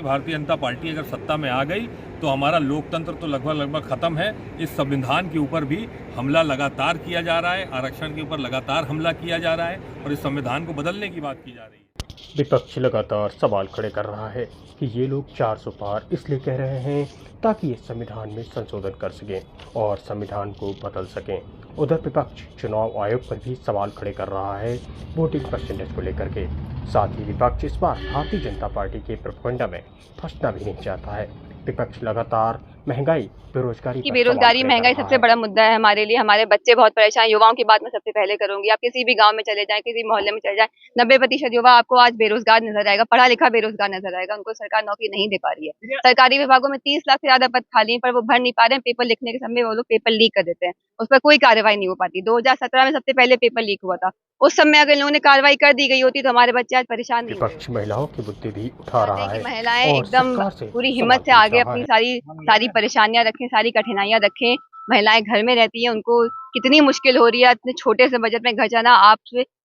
Bharatiya Janata party अगर सत्ता में आ गई तो हमारा लोकतंत्र तो लगभग खत्म है। इस संविधान के ऊपर भी हमला लगातार किया जा रहा है, आरक्षण के ऊपर लगातार हमला किया जा रहा है और इस संविधान को बदलने की बात की जा रही है। विपक्ष लगातार सवाल खड़े कर रहा है कि ये लोग 400 पार इसलिए कह रहे हैं ताकि इस संविधान में संशोधन कर सकें और संविधान को बदल सकें। उधर विपक्ष चुनाव आयोग पर भी सवाल खड़े कर रहा है वोटिंग परसेंटेज को लेकर के। साथ ही विपक्ष इस बार भारतीय जनता पार्टी के प्रोपेगेंडा में फंसना भी नहीं चाहता है। विपक्ष लगातार महंगाई, बेरोजगारी महंगाई सबसे बड़ा मुद्दा है हमारे लिए। हमारे बच्चे बहुत परेशान। युवाओं की बात मैं सबसे पहले करूंगी। आप किसी भी गांव में चले जाएं, किसी मोहल्ले में चले जाएं, 90% युवा आपको आज बेरोजगार नजर आएगा, पढ़ा लिखा बेरोजगार नजर आएगा। उनको सरकार नौकरी नहीं दे पा रही है। सरकारी विभागों में 30 लाख से ज्यादा पद खाली हैं, पर वो भर नहीं पा रहे हैं। पेपर लिखने के समय वो लोग पेपर लीक कर देते हैं, उस पर कोई कार्रवाई नहीं हो पाती। 2017 में सबसे पहले पेपर लीक हुआ था, उस समय अगर लोगों ने कार्रवाई कर दी गई होती तो हमारे बच्चे आज परेशान नहीं। विपक्ष महिलाओं की मुद्दे भी उठा रहा है। महिलाएं एकदम पूरी हिम्मत से आगे अपनी सारी परेशानियां रखें, सारी कठिनाइयां रखें। महिलाएं घर में रहती हैं, उनको कितनी मुश्किल हो रही है इतने छोटे से बजट में घर जाना। आप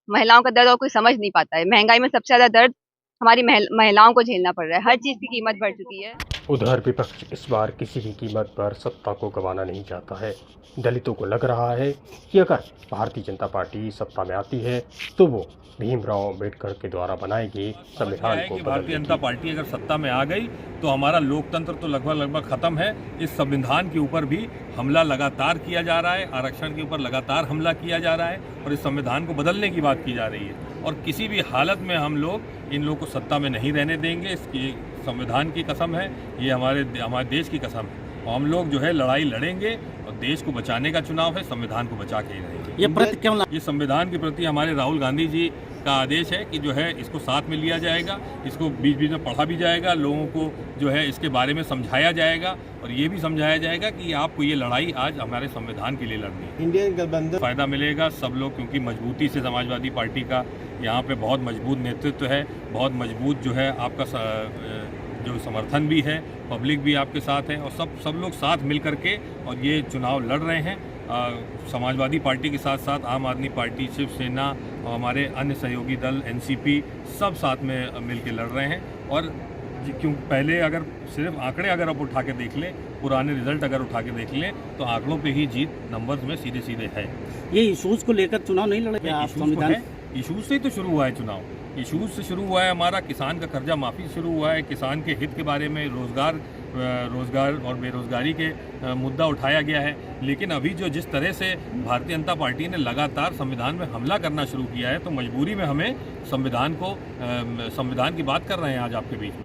महिलाओं का दर्द और कोई समझ नहीं पाता है। महंगाई में सबसे ज्यादा दर्द हमारी महिलाओं को झेलना पड़ रहा है। हर चीज की कीमत बढ़ चुकी है। उधर विपक्ष इस बार किसी भी कीमत पर सत्ता को गंवाना नहीं चाहता है। दलितों को लग रहा है कि अगर भारतीय जनता पार्टी सत्ता में आती है तो वो भीमराव अम्बेडकर के द्वारा बनाए गए संविधान को भारतीय जनता पार्टी अगर सत्ता में आ गई तो हमारा लोकतंत्र तो लगभग खत्म है। इस संविधान के ऊपर भी हमला लगातार किया जा रहा है, आरक्षण के ऊपर लगातार हमला किया जा रहा है और इस संविधान को बदलने की बात की जा रही है। और किसी भी हालत में हम लोग इन लोगों को सत्ता में नहीं रहने देंगे। इसकी संविधान की कसम है, ये हमारे देश की कसम है। और हम लोग जो है लड़ाई लड़ेंगे और देश को बचाने का चुनाव है, संविधान को बचा के ही रहेंगे। ये संविधान के प्रति हमारे राहुल गांधी जी का आदेश है कि जो है इसको साथ में लिया जाएगा, इसको बीच बीच में पढ़ा भी जाएगा, लोगों को जो है इसके बारे में समझाया जाएगा और ये भी समझाया जाएगा कि आपको ये लड़ाई आज हमारे संविधान के लिए लड़नी है। इंडियन गठबंधन फायदा मिलेगा सब लोग, क्योंकि मजबूती से समाजवादी पार्टी का यहाँ पे बहुत मजबूत नेतृत्व है, बहुत मजबूत जो है आपका जो समर्थन भी है, पब्लिक भी आपके साथ है और सब लोग साथ मिल करके और ये चुनाव लड़ रहे हैं। समाजवादी पार्टी के साथ साथ आम आदमी पार्टी, शिवसेना और हमारे अन्य सहयोगी दल एनसीपी सब साथ में मिल के लड़ रहे हैं। और क्यों पहले अगर सिर्फ आंकड़े अगर आप उठा के देख लें, पुराने रिजल्ट अगर उठा के देख लें तो आंकड़ों पे ही जीत नंबर्स में सीधे है। ये इशूज़ को लेकर चुनाव नहीं लड़े आप? संविधान इशूज़ से ही तो शुरू हुआ है चुनाव। इशूज़ से शुरू हुआ है हमारा, किसान का कर्जा माफ़ी शुरू हुआ है, किसान के हित के बारे में रोज़गार और बेरोज़गारी के मुद्दा उठाया गया है। लेकिन अभी जो जिस तरह से भारतीय जनता पार्टी ने लगातार संविधान में हमला करना शुरू किया है तो मजबूरी में हमें संविधान की बात कर रहे हैं आज आपके बीच में।